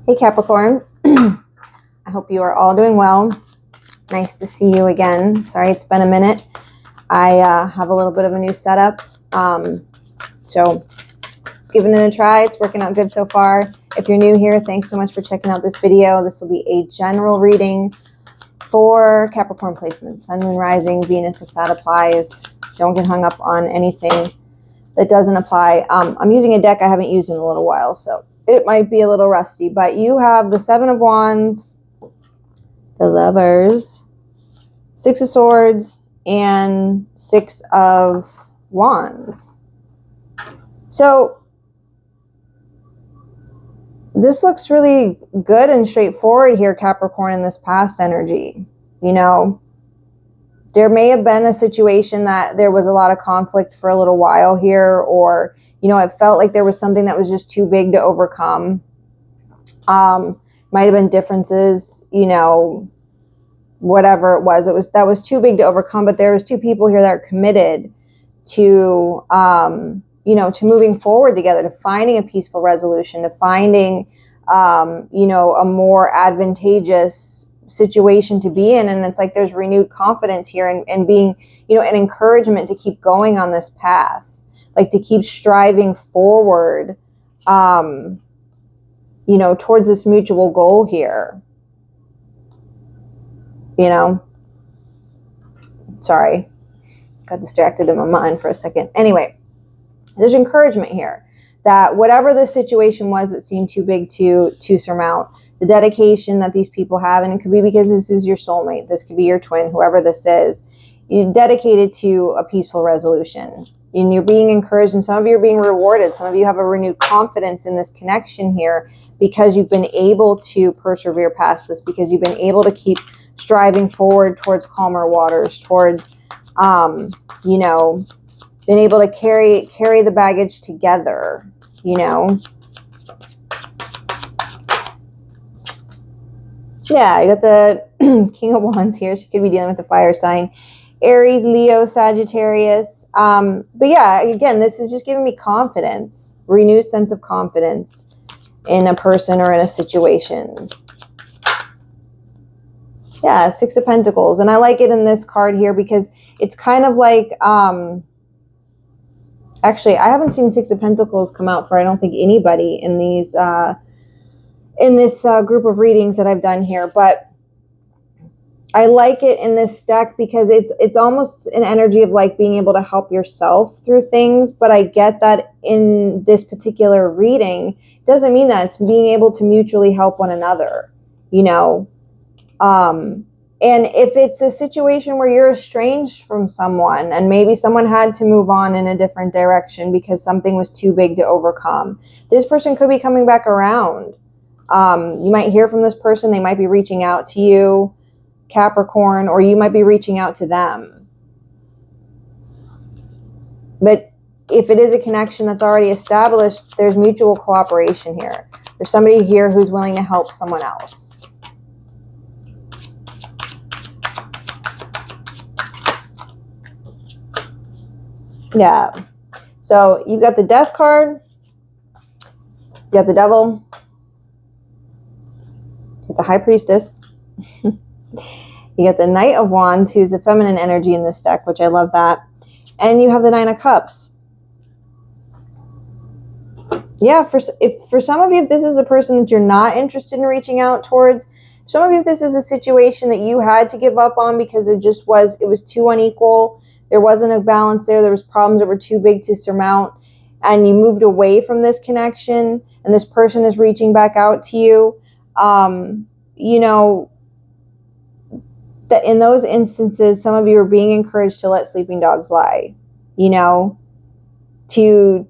Hey Capricorn, I hope you are all doing well. Nice to see you again. Sorry it's been a minute. I have a little bit of a new setup, so giving it a try. It's working out good so far. If you're new here, thanks so much for checking out this video. This will be a general reading for Capricorn placements, Sun, Moon, Rising, Venus, if that applies. Don't get hung up on anything that doesn't apply. I'm using a deck I haven't used in a little while, so it might be a little rusty, but you have the Seven of Wands, the Lovers, Six of Swords, and Six of Wands. So this looks really good and straightforward here, Capricorn, in this past energy. You know, there may have been a situation that there was a lot of conflict for a little while here, or you know, it felt like there was something that was just too big to overcome. Might have been differences, you know, whatever it was that was too big to overcome. But there was two people here that are committed to, you know, to moving forward together, to finding a peaceful resolution, to finding, you know, a more advantageous situation to be in. And it's like there's renewed confidence here and being, you know, an encouragement to keep going on this path. Like to keep striving forward, you know, towards this mutual goal here. You know, sorry, got distracted in my mind for a second. Anyway, there's encouragement here that whatever the situation was that seemed too big to surmount, the dedication that these people have, and it could be because this is your soulmate, this could be your twin, whoever this is, you're dedicated to a peaceful resolution. And you're being encouraged, and some of you are being rewarded. Some of you have a renewed confidence in this connection here because you've been able to persevere past this, because you've been able to keep striving forward towards calmer waters, towards, you know, been able to carry the baggage together, you know. Yeah, you got the King of Wands here, so you could be dealing with the fire sign. Aries, Leo, Sagittarius. But yeah, again, this is just giving me confidence, renewed sense of confidence in a person or in a situation. Yeah, Six of Pentacles. And I like it in this card here because it's kind of like, actually, I haven't seen Six of Pentacles come out for, I don't think, anybody in these, in this group of readings that I've done here. But I like it in this deck because it's almost an energy of like being able to help yourself through things. But I get that in this particular reading, it doesn't mean that. It's being able to mutually help one another, you know. And if it's a situation where you're estranged from someone and maybe someone had to move on in a different direction because something was too big to overcome, this person could be coming back around. You might hear from this person. They might be reaching out to you, Capricorn, or you might be reaching out to them. But if it is a connection that's already established, there's mutual cooperation here. There's somebody here who's willing to help someone else. Yeah. So you've got the Death card, you got the Devil, you got the High Priestess. You got the Knight of Wands, who's a feminine energy in this deck, which I love that. And you have the Nine of Cups. Yeah, for some of you, if this is a person that you're not interested in reaching out towards, some of you, if this is a situation that you had to give up on because it was too unequal, there wasn't a balance there was problems that were too big to surmount, and you moved away from this connection, and this person is reaching back out to you, you know, that in those instances, some of you are being encouraged to let sleeping dogs lie, you know, to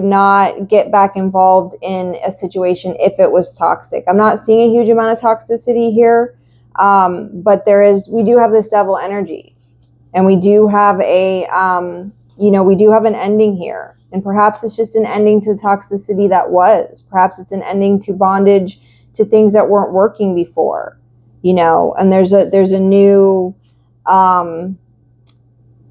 not get back involved in a situation if it was toxic. I'm not seeing a huge amount of toxicity here, but we do have this Devil energy, and we do have a, you know, we do have an ending here, and perhaps it's just an ending to the toxicity that was. Perhaps it's an ending to bondage, to things that weren't working before. You know, and there's a new, I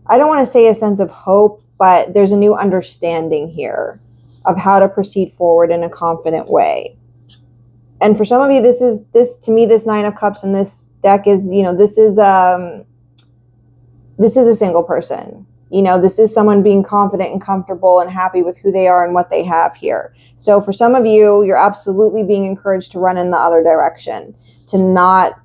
don't want to say a sense of hope, but there's a new understanding here of how to proceed forward in a confident way. And for some of you, to me, this Nine of Cups in this deck is, this is a single person. This is someone being confident and comfortable and happy with who they are and what they have here. So for some of you, you're absolutely being encouraged to run in the other direction, to not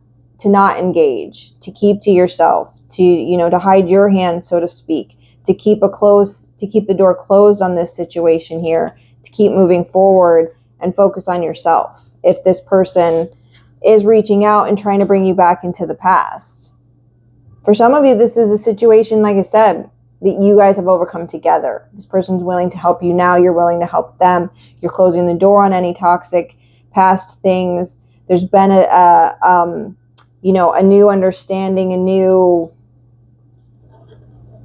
engage, to keep to yourself, to hide your hand, so to speak, to keep the door closed on this situation here, to keep moving forward and focus on yourself. If this person is reaching out and trying to bring you back into the past. For some of you, this is a situation, like I said, that you guys have overcome together. This person's willing to help you now. You're willing to help them. You're closing the door on any toxic past things. There's been a new understanding, a new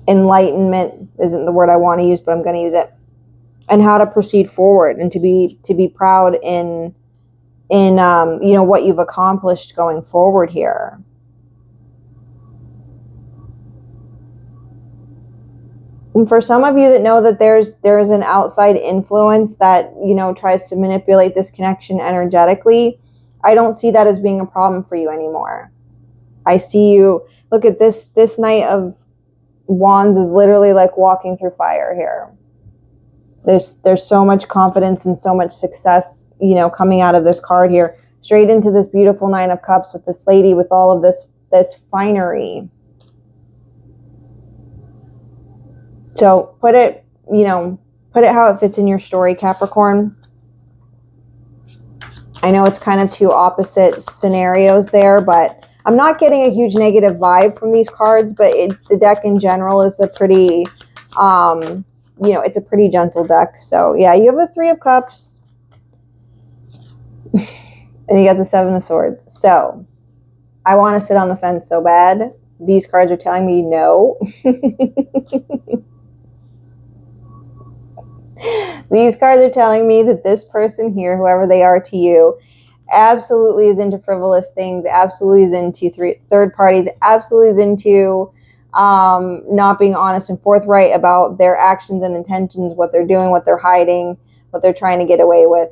enlightenment isn't the word I want to use, but I'm going to use it. And how to proceed forward and to be proud in what you've accomplished going forward here. And for some of you that know that there's an outside influence that, tries to manipulate this connection energetically, I don't see that as being a problem for you anymore. I see you, look at this Knight of Wands is literally like walking through fire here. There's so much confidence and so much success, coming out of this card here, straight into this beautiful Nine of Cups with this lady with all of this finery. So put it how it fits in your story, Capricorn. I know it's kind of two opposite scenarios there, but I'm not getting a huge negative vibe from these cards, but the deck in general is a pretty, it's a pretty gentle deck. So yeah, you have the Three of Cups and you got the Seven of Swords. So I want to sit on the fence so bad. These cards are telling me no. These cards are telling me that this person here, whoever they are to you, absolutely is into frivolous things, absolutely is into third parties, absolutely is into not being honest and forthright about their actions and intentions, what they're doing, what they're hiding, what they're trying to get away with.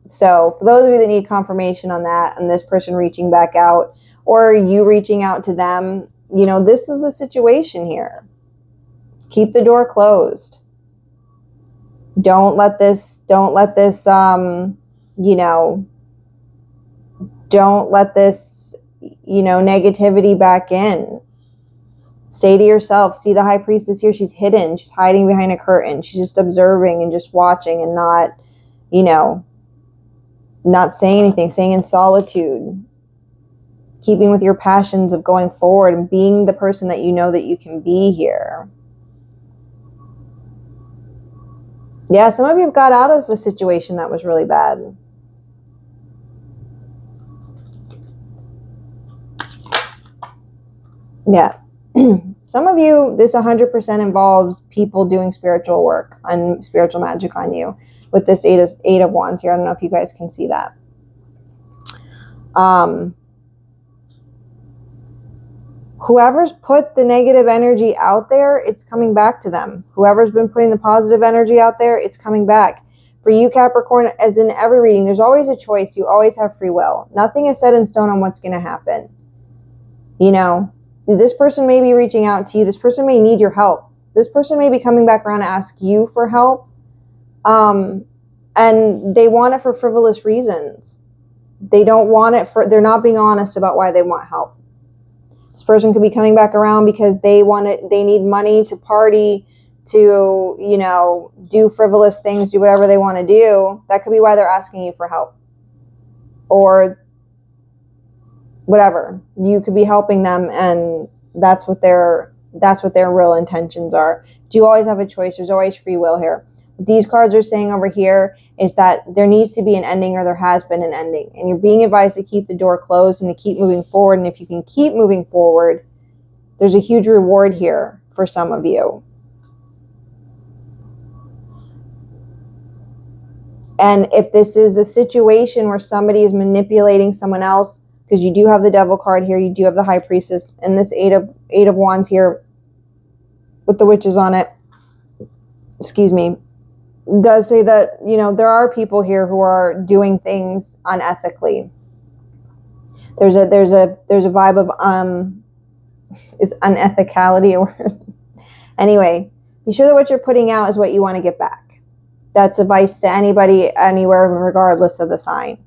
So for those of you that need confirmation on that, and this person reaching back out, or you reaching out to them, this is the situation here. Keep the door closed. Don't let this negativity back in. Stay to yourself. See the High Priestess here. She's hidden. She's hiding behind a curtain. She's just observing and just watching and not saying anything, staying in solitude, keeping with your passions of going forward and being the person that you know that you can be here. Yeah, some of you have got out of a situation that was really bad. Yeah. Some of you, this 100% involves people doing spiritual work and spiritual magic on you with this Eight of Wands here. I don't know if you guys can see that. Whoever's put the negative energy out there, it's coming back to them. Whoever's been putting the positive energy out there, it's coming back. For you, Capricorn, as in every reading, there's always a choice. You always have free will. Nothing is set in stone on what's going to happen. This person may be reaching out to you. This person may need your help. This person may be coming back around to ask you for help. And they want it for frivolous reasons. They don't want it they're not being honest about why they want help. This person could be coming back around because they need money to party, to, do frivolous things, do whatever they want to do. That could be why they're asking you for help. Or whatever. You could be helping them, and that's what their real intentions are. Do you always have a choice? There's always free will here. What these cards are saying over here is that there needs to be an ending, or there has been an ending, and you're being advised to keep the door closed and to keep moving forward. And if you can keep moving forward, there's a huge reward here for some of you. And if this is a situation where somebody is manipulating someone else, because you do have the Devil card here, you do have the High Priestess, and this Eight of Wands here with the witches on it, excuse me, does say that, you know, there are people here who are doing things unethically. There's a vibe of is unethicality or anyway, be sure that what you're putting out is what you want to get back. That's advice to anybody, anywhere, regardless of the sign,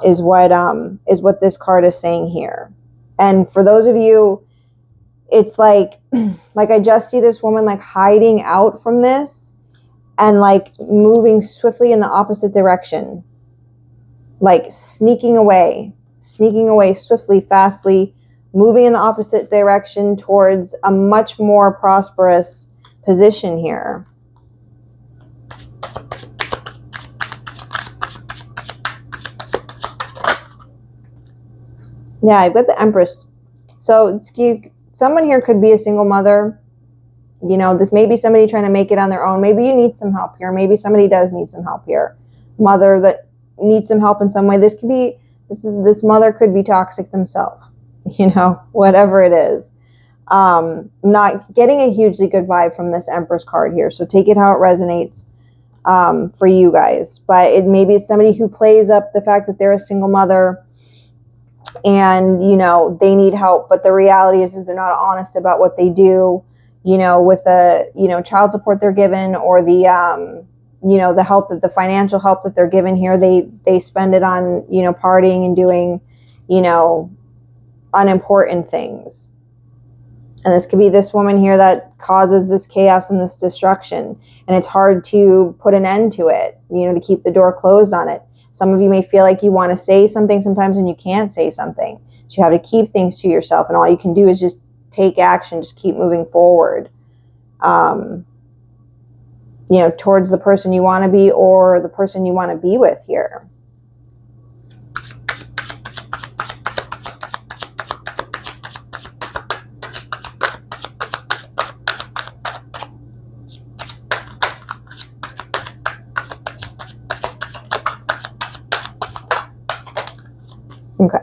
is what this card is saying here. And for those of you, it's like I just see this woman like hiding out from this and like moving swiftly in the opposite direction, like sneaking away swiftly, fastly, moving in the opposite direction towards a much more prosperous position here. Yeah, I've got the Empress. So someone here could be a single mother. You know, this may be somebody trying to make it on their own. Maybe you need some help here. Maybe somebody does need some help here. Mother that needs some help in some way. This mother could be toxic themselves. You know, whatever it is. Not getting a hugely good vibe from this Empress card here. So take it how it resonates for you guys. But maybe it's somebody who plays up the fact that they're a single mother and, you know, they need help. But the reality is they're not honest about what they do, you know, with the, you know, child support they're given, or the, you know, the financial help that they're given here. They spend it on, you know, partying and doing, you know, unimportant things. And this could be this woman here that causes this chaos and this destruction. And it's hard to put an end to it, you know, to keep the door closed on it. Some of you may feel like you want to say something sometimes and you can't say something. So you have to keep things to yourself. And all you can do is just take action, just keep moving forward, you know, towards the person you want to be or the person you want to be with here. Okay.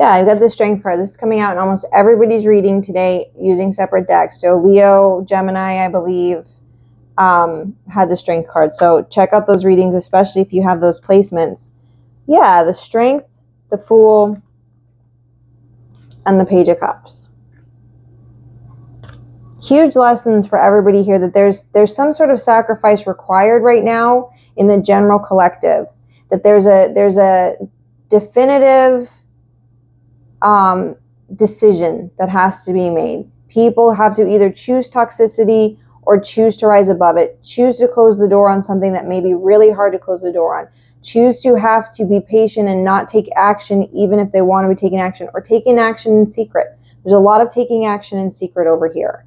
Yeah, I've got the Strength card. This is coming out in almost everybody's reading today using separate decks. So Leo, Gemini, I believe, had the Strength card. So check out those readings, especially if you have those placements. Yeah, the Strength, the Fool, and the Page of Cups. Huge lessons for everybody here that there's some sort of sacrifice required right now in the general collective. That there's a definitive decision that has to be made. People have to either choose toxicity or choose to rise above it. Choose to close the door on something that may be really hard to close the door on. Choose to have to be patient and not take action even if they want to be taking action, or taking action in secret. There's a lot of taking action in secret over here.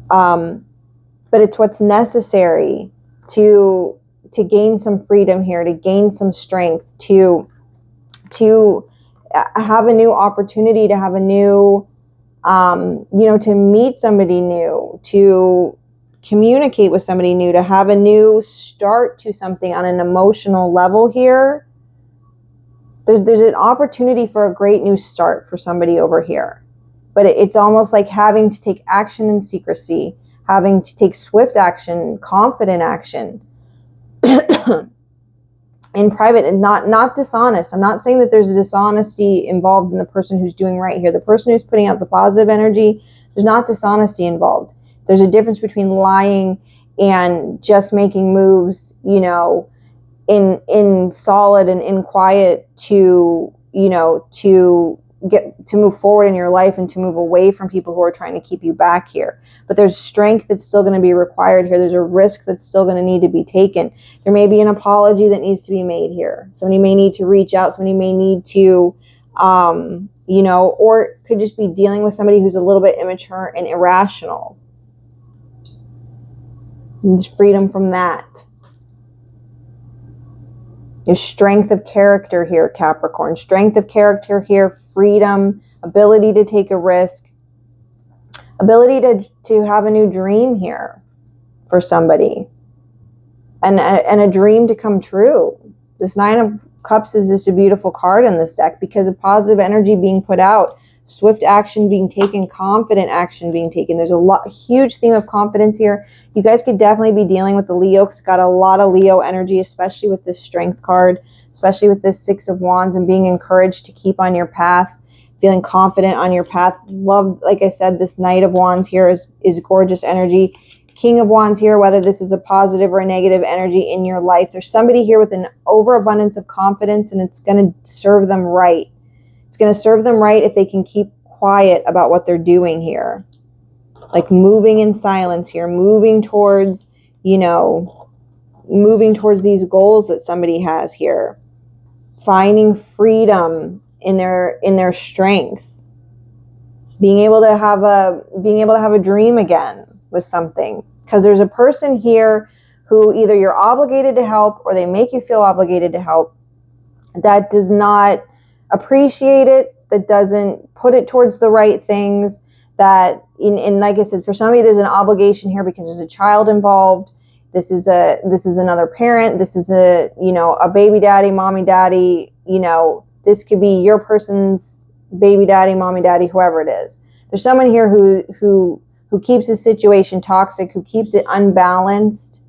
But it's what's necessary to gain some freedom here, to gain some strength, to have a new opportunity, to have a new, you know, to meet somebody new, to communicate with somebody new, to have a new start to something on an emotional level here. There's an opportunity for a great new start for somebody over here. But it's almost like having to take action in secrecy, having to take swift action, confident action, in private, and not dishonest. I'm not saying that there's a dishonesty involved in the person who's doing right here. The person who's putting out the positive energy, there's not dishonesty involved. There's a difference between lying and just making moves, you know, in solid and in quiet to, you know, to move forward in your life and to move away from people who are trying to keep you back here. But there's strength that's still going to be required here. There's a risk that's still going to need to be taken. There may be an apology that needs to be made here. Somebody may need to reach out. Somebody may need to, you know, or could just be dealing with somebody who's a little bit immature and irrational. There's freedom from that. Your strength of character here, Capricorn. Strength of character here, freedom, ability to take a risk, ability to have a new dream here for somebody, and a dream to come true. This Nine of Cups is just a beautiful card in this deck because of positive energy being put out swift action being taken, confident action being taken. There's a huge theme of confidence here. You guys could definitely be dealing with the Leo. It's got a lot of Leo energy, especially with this Strength card, especially with this Six of Wands, and being encouraged to keep on your path, feeling confident on your path. Love, like I said, this Knight of Wands here is gorgeous energy. King of Wands here, whether this is a positive or a negative energy in your life. There's somebody here with an overabundance of confidence, and it's going to serve them right. It's going to serve them right if they can keep quiet about what they're doing here. Like moving in silence here, moving towards, you know, moving towards these goals that somebody has here. Finding freedom in their strength. Being able to have a dream again with something, because there's a person here who either you're obligated to help or they make you feel obligated to help, that does not appreciate it, that doesn't put it towards the right things, that in like I said, for some of you there's an obligation here because there's a child involved. This is another parent, this is a baby daddy, mommy daddy, this could be your person's baby daddy, mommy daddy, whoever it is. There's someone here who keeps the situation toxic, who keeps it unbalanced,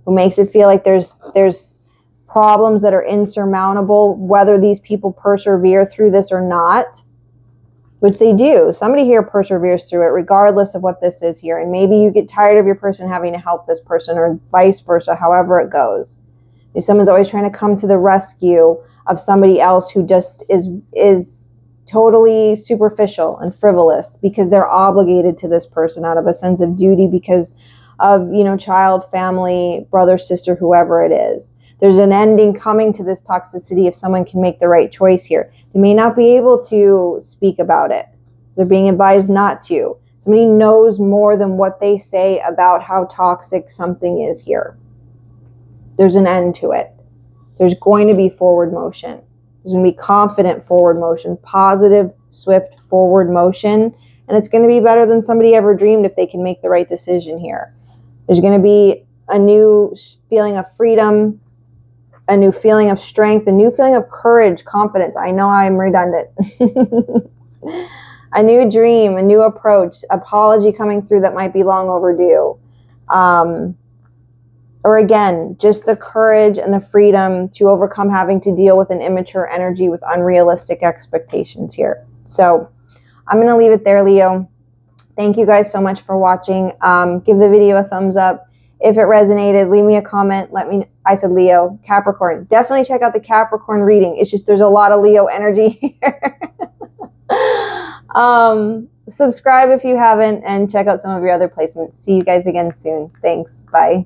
who makes it feel like there's problems that are insurmountable, whether these people persevere through this or not, which they do. Somebody here perseveres through it, regardless of what this is here. And maybe you get tired of your person having to help this person, or vice versa, however it goes. If someone's always trying to come to the rescue of somebody else who just is totally superficial and frivolous because they're obligated to this person out of a sense of duty because of, child, family, brother, sister, whoever it is. There's an ending coming to this toxicity if someone can make the right choice here. They may not be able to speak about it. They're being advised not to. Somebody knows more than what they say about how toxic something is here. There's an end to it. There's going to be forward motion. There's going to be confident forward motion, positive, swift forward motion, and it's going to be better than somebody ever dreamed if they can make the right decision here. There's going to be a new feeling of freedom, a new feeling of strength, a new feeling of courage, confidence. I know I'm redundant. A new dream, a new approach, apology coming through that might be long overdue. Or again, just the courage and the freedom to overcome having to deal with an immature energy with unrealistic expectations here. So I'm going to leave it there, Leo. Thank you guys so much for watching. Give the video a thumbs up. If it resonated, leave me a comment. I said Leo, Capricorn. Definitely check out the Capricorn reading. It's just there's a lot of Leo energy here. Subscribe if you haven't, and check out some of your other placements. See you guys again soon. Thanks. Bye.